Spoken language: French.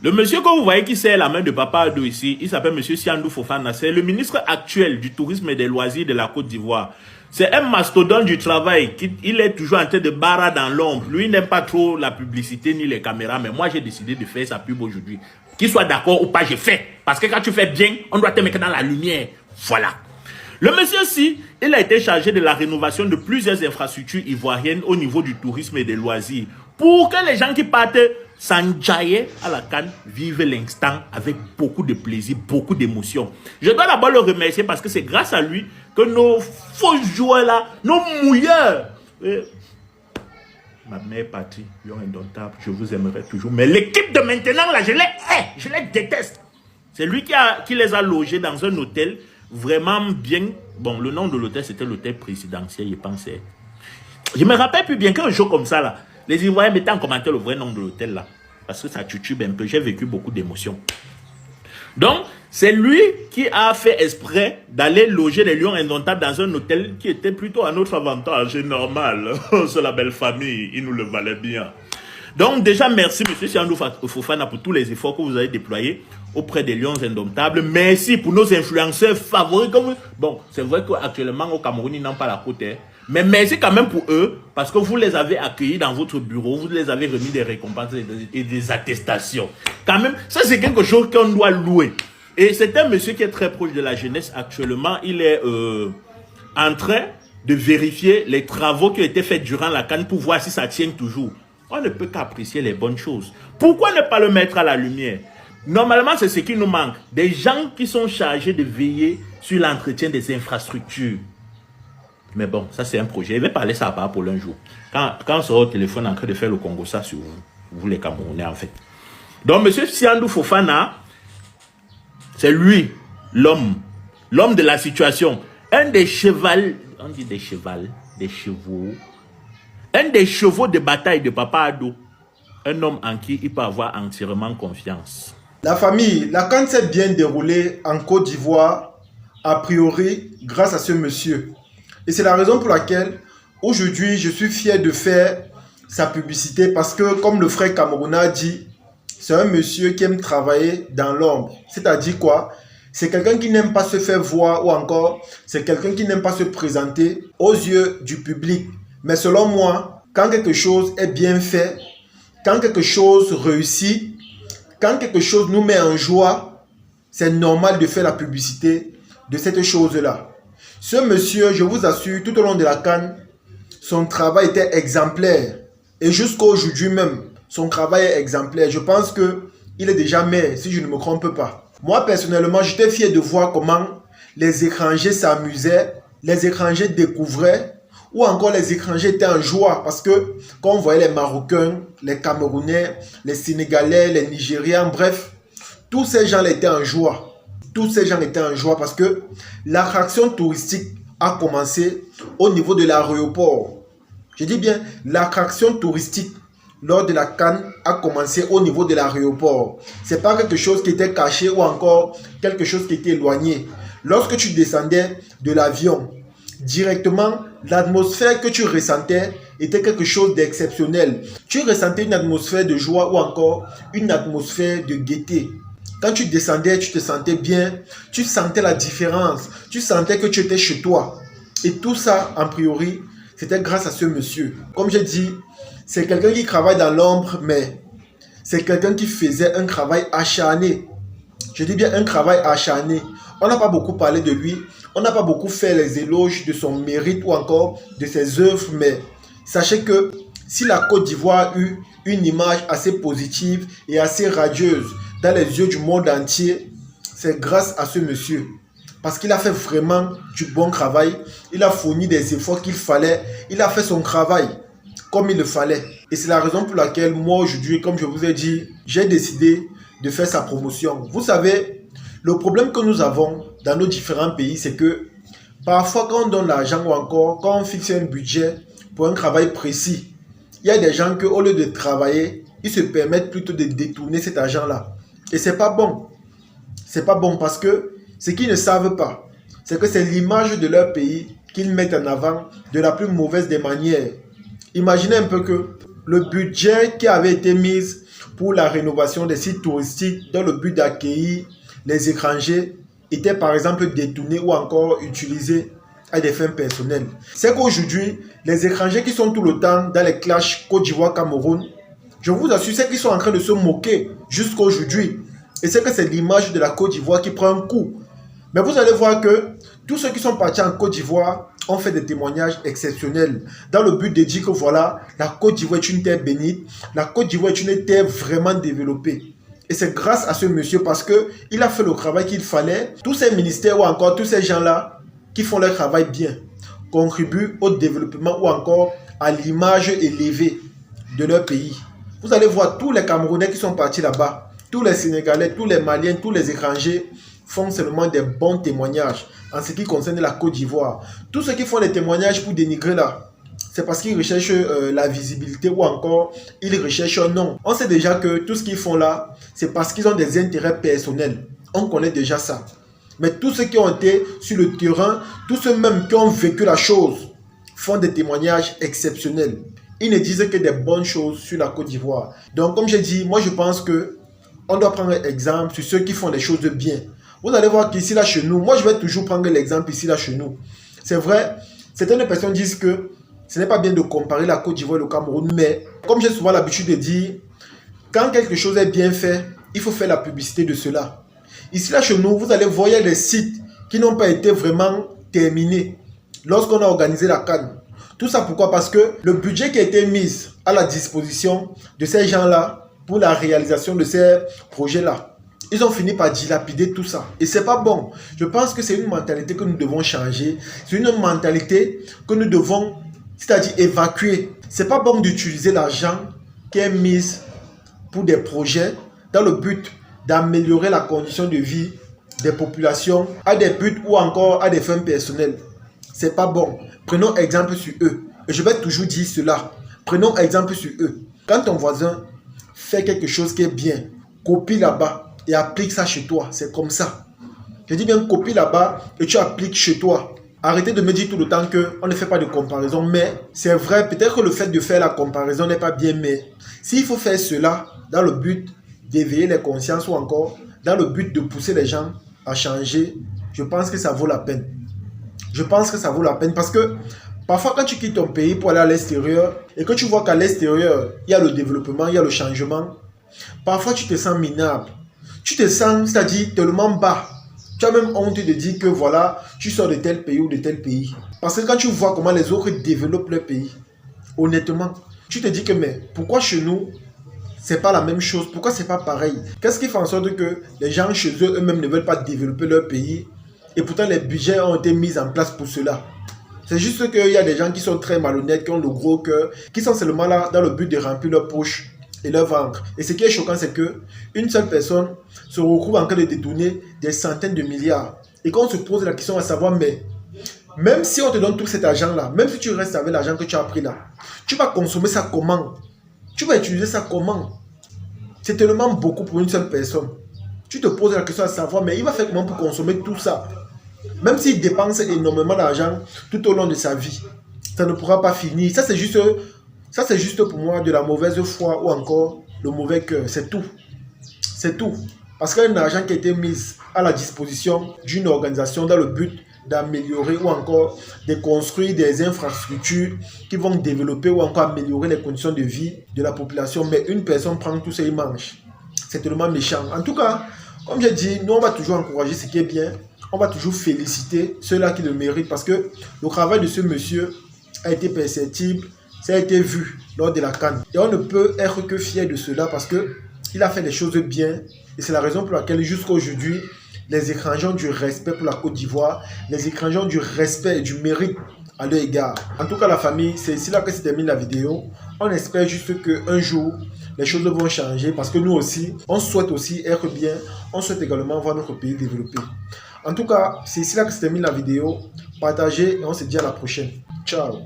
Le monsieur que vous voyez qui serre la main de Papa Addo ici, il s'appelle monsieur Siandou Fofana. C'est le ministre actuel du tourisme et des loisirs de la Côte d'Ivoire. C'est un mastodonte du travail. Il est toujours en train de barrer dans l'ombre. Lui, il n'aime pas trop la publicité ni les caméras. Mais moi, j'ai décidé de faire sa pub aujourd'hui. Qu'il soit d'accord ou pas, j'ai fait. Parce que quand tu fais bien, on doit te mettre dans la lumière. Voilà. Le monsieur aussi, il a été chargé de la rénovation de plusieurs infrastructures ivoiriennes au niveau du tourisme et des loisirs. Pour que les gens qui partent s'enjailler à la CAN vivent l'instant avec beaucoup de plaisir, beaucoup d'émotion. Je dois d'abord le remercier parce que c'est grâce à lui que nos faux joueurs là, nos mouilleurs... Ma mère est partie, Lion Indomptable, je vous aimerai toujours. Mais l'équipe de maintenant là, je les hais, je les déteste. C'est lui qui les a logés dans un hôtel vraiment bien. Bon, le nom de l'hôtel, c'était l'hôtel présidentiel, je pensais. Je me rappelle plus bien qu'un jour comme ça là, les Ivoiriens mettaient en commentaire le vrai nom de l'hôtel là. Parce que ça tutube un peu. J'ai vécu beaucoup d'émotions. Donc, c'est lui qui a fait exprès d'aller loger les Lions Indomptables dans un hôtel qui était plutôt à notre avantage. C'est normal. C'est la belle famille. Il nous le valait bien. Donc, déjà, merci, monsieur Siandou Fofana, pour tous les efforts que vous avez déployés auprès des Lions Indomptables. Merci pour nos influenceurs favoris. Bon, c'est vrai qu'actuellement, au Cameroun, ils n'ont pas la côte. Mais merci quand même pour eux, parce que vous les avez accueillis dans votre bureau, vous les avez remis des récompenses et des attestations. Quand même, ça c'est quelque chose qu'on doit louer. Et c'est un monsieur qui est très proche de la jeunesse actuellement. Il est en train de vérifier les travaux qui ont été faits durant la CAN pour voir si ça tient toujours. On ne peut qu'apprécier les bonnes choses. Pourquoi ne pas le mettre à la lumière? Normalement, c'est ce qui nous manque. Des gens qui sont chargés de veiller sur l'entretien des infrastructures. Mais bon, ça c'est un projet. Je vais parler ça à part pour l'un jour. Quand on sera au téléphone en train de faire le Congo, ça sur vous les Camerounais en fait. Donc, monsieur Siandou Fofana, c'est lui, l'homme de la situation. Un des chevals, on dit des chevals, des chevaux. Un des chevaux de bataille de Papa Addo. Un homme en qui il peut avoir entièrement confiance. La famille, la CAN s'est bien déroulée en Côte d'Ivoire, a priori, grâce à ce monsieur. Et c'est la raison pour laquelle, aujourd'hui, je suis fier de faire sa publicité parce que, comme le frère Camerounais a dit, c'est un monsieur qui aime travailler dans l'ombre. C'est-à-dire quoi? C'est quelqu'un qui n'aime pas se faire voir ou encore, c'est quelqu'un qui n'aime pas se présenter aux yeux du public. Mais selon moi, quand quelque chose est bien fait, quand quelque chose réussit, quand quelque chose nous met en joie, c'est normal de faire la publicité de cette chose-là. Ce monsieur, je vous assure, tout au long de la CAN, son travail était exemplaire. Et jusqu'à aujourd'hui même, son travail est exemplaire. Je pense qu'il est déjà maire, si je ne me trompe pas. Moi, personnellement, j'étais fier de voir comment les étrangers s'amusaient, les étrangers découvraient, ou encore les étrangers étaient en joie. Parce que quand on voyait les Marocains, les Camerounais, les Sénégalais, les Nigérians, bref, tous ces gens étaient en joie. Tous ces gens étaient en joie parce que l'attraction touristique a commencé au niveau de l'aéroport. Je dis bien, l'attraction touristique lors de la CAN a commencé au niveau de l'aéroport. Ce n'est pas quelque chose qui était caché ou encore quelque chose qui était éloigné. Lorsque tu descendais de l'avion, directement, l'atmosphère que tu ressentais était quelque chose d'exceptionnel. Tu ressentais une atmosphère de joie ou encore une atmosphère de gaieté. Quand tu descendais, tu te sentais bien, tu sentais la différence, tu sentais que tu étais chez toi. Et tout ça, en priori, c'était grâce à ce monsieur. Comme j'ai dit, c'est quelqu'un qui travaille dans l'ombre, mais c'est quelqu'un qui faisait un travail acharné. Je dis bien un travail acharné. On n'a pas beaucoup parlé de lui, on n'a pas beaucoup fait les éloges de son mérite ou encore de ses œuvres, mais sachez que si la Côte d'Ivoire a eu une image assez positive et assez radieuse dans les yeux du monde entier, c'est grâce à ce monsieur. Parce qu'il a fait vraiment du bon travail, il a fourni des efforts qu'il fallait, il a fait son travail comme il le fallait. Et c'est la raison pour laquelle moi aujourd'hui, comme je vous ai dit, j'ai décidé de faire sa promotion. Vous savez, le problème que nous avons dans nos différents pays, c'est que parfois quand on donne l'argent ou encore quand on fixe un budget pour un travail précis, il y a des gens qui au lieu de travailler, ils se permettent plutôt de détourner cet argent-là. Et c'est pas bon. C'est pas bon parce que ce qu'ils ne savent pas, c'est que c'est l'image de leur pays qu'ils mettent en avant de la plus mauvaise des manières. Imaginez un peu que le budget qui avait été mis pour la rénovation des sites touristiques dans le but d'accueillir les étrangers étaient par exemple détournés ou encore utilisés à des fins personnelles. C'est qu'aujourd'hui, les étrangers qui sont tout le temps dans les clashs Côte d'Ivoire-Cameroun, je vous assure, c'est qu'ils sont en train de se moquer jusqu'à aujourd'hui. Et c'est que c'est l'image de la Côte d'Ivoire qui prend un coup. Mais vous allez voir que tous ceux qui sont partis en Côte d'Ivoire ont fait des témoignages exceptionnels dans le but de dire que voilà, la Côte d'Ivoire est une terre bénite, la Côte d'Ivoire est une terre vraiment développée. Et c'est grâce à ce monsieur parce qu'il a fait le travail qu'il fallait. Tous ces ministères ou encore tous ces gens-là qui font leur travail bien contribuent au développement ou encore à l'image élevée de leur pays. Vous allez voir tous les Camerounais qui sont partis là-bas, tous les Sénégalais, tous les Maliens, tous les étrangers font seulement des bons témoignages en ce qui concerne la Côte d'Ivoire. Tous ceux qui font des témoignages pour dénigrer là, c'est parce qu'ils recherchent la visibilité ou encore ils recherchent un nom. On sait déjà que tout ce qu'ils font là, c'est parce qu'ils ont des intérêts personnels. On connaît déjà ça. Mais tous ceux qui ont été sur le terrain, tous ceux même qui ont vécu la chose, font des témoignages exceptionnels. Ils ne disent que des bonnes choses sur la Côte d'Ivoire. Donc comme j'ai dit, moi je pense que on doit prendre exemple sur ceux qui font les choses bien. Vous allez voir qu'ici là chez nous, moi je vais toujours prendre l'exemple ici là chez nous. C'est vrai, certaines personnes disent que ce n'est pas bien de comparer la Côte d'Ivoire et le Cameroun, mais comme j'ai souvent l'habitude de dire, quand quelque chose est bien fait, il faut faire la publicité de cela. Ici là chez nous, vous allez voir, il y a des sites qui n'ont pas été vraiment terminés lorsqu'on a organisé la CAN. Tout ça pourquoi? Parce que le budget qui a été mis à la disposition de ces gens-là pour la réalisation de ces projets-là, ils ont fini par dilapider tout ça. Et c'est pas bon. Je pense que c'est une mentalité que nous devons changer. C'est une mentalité que nous devons, c'est-à-dire évacuer. C'est pas bon d'utiliser l'argent qui est mis pour des projets dans le but d'améliorer la condition de vie des populations à des buts ou encore à des fins personnelles. C'est pas bon. Prenons exemple sur eux. Et je vais toujours dire cela. Prenons exemple sur eux. Quand ton voisin fait quelque chose qui est bien, copie là-bas et applique ça chez toi. C'est comme ça. Je dis bien copie là-bas et tu appliques chez toi. Arrêtez de me dire tout le temps qu'on ne fait pas de comparaison. Mais c'est vrai, peut-être que le fait de faire la comparaison n'est pas bien. Mais s'il faut faire cela dans le but d'éveiller les consciences ou encore dans le but de pousser les gens à changer, je pense que ça vaut la peine. Je pense que ça vaut la peine parce que parfois quand tu quittes ton pays pour aller à l'extérieur et que tu vois qu'à l'extérieur, il y a le développement, il y a le changement, parfois tu te sens minable. Tu te sens, c'est-à-dire tellement bas. Tu as même honte de dire que voilà, tu sors de tel pays ou de tel pays. Parce que quand tu vois comment les autres développent leur pays, honnêtement, tu te dis que mais pourquoi chez nous, c'est pas la même chose? Pourquoi c'est pas pareil? Qu'est-ce qui fait en sorte que les gens chez eux eux-mêmes ne veulent pas développer leur pays? Et pourtant, les budgets ont été mis en place pour cela. C'est juste qu'il y a des gens qui sont très malhonnêtes, qui ont le gros cœur, qui sont seulement là dans le but de remplir leur poche et leur ventre. Et ce qui est choquant, c'est qu'une seule personne se retrouve en train de détourner des centaines de milliards. Et quand on se pose la question à savoir, mais même si on te donne tout cet argent-là, même si tu restes avec l'argent que tu as pris là, tu vas consommer ça comment? Tu vas utiliser ça comment? C'est tellement beaucoup pour une seule personne. Tu te poses la question à savoir, mais il va faire comment pour consommer tout ça? Même s'il dépense énormément d'argent tout au long de sa vie, ça ne pourra pas finir. Ça, c'est juste pour moi de la mauvaise foi ou encore le mauvais cœur. C'est tout. C'est tout. Parce qu'il y a un argent qui a été mis à la disposition d'une organisation dans le but d'améliorer ou encore de construire des infrastructures qui vont développer ou encore améliorer les conditions de vie de la population. Mais une personne prend tout ça et mange. C'est tellement méchant. En tout cas, comme j'ai dit, nous on va toujours encourager ce qui est bien. On va toujours féliciter ceux-là qui le méritent parce que le travail de ce monsieur a été perceptible, ça a été vu lors de la CAN. Et on ne peut être que fier de cela parce qu'il a fait les choses bien. Et c'est la raison pour laquelle jusqu'à aujourd'hui, les étrangers ont du respect pour la Côte d'Ivoire, les étrangers ont du respect et du mérite à leur égard. En tout cas, la famille, c'est ici là que se termine la vidéo. On espère juste qu'un jour, les choses vont changer parce que nous aussi, on souhaite aussi être bien, on souhaite également voir notre pays développer. En tout cas, c'est ici là que se termine la vidéo. Partagez et on se dit à la prochaine. Ciao.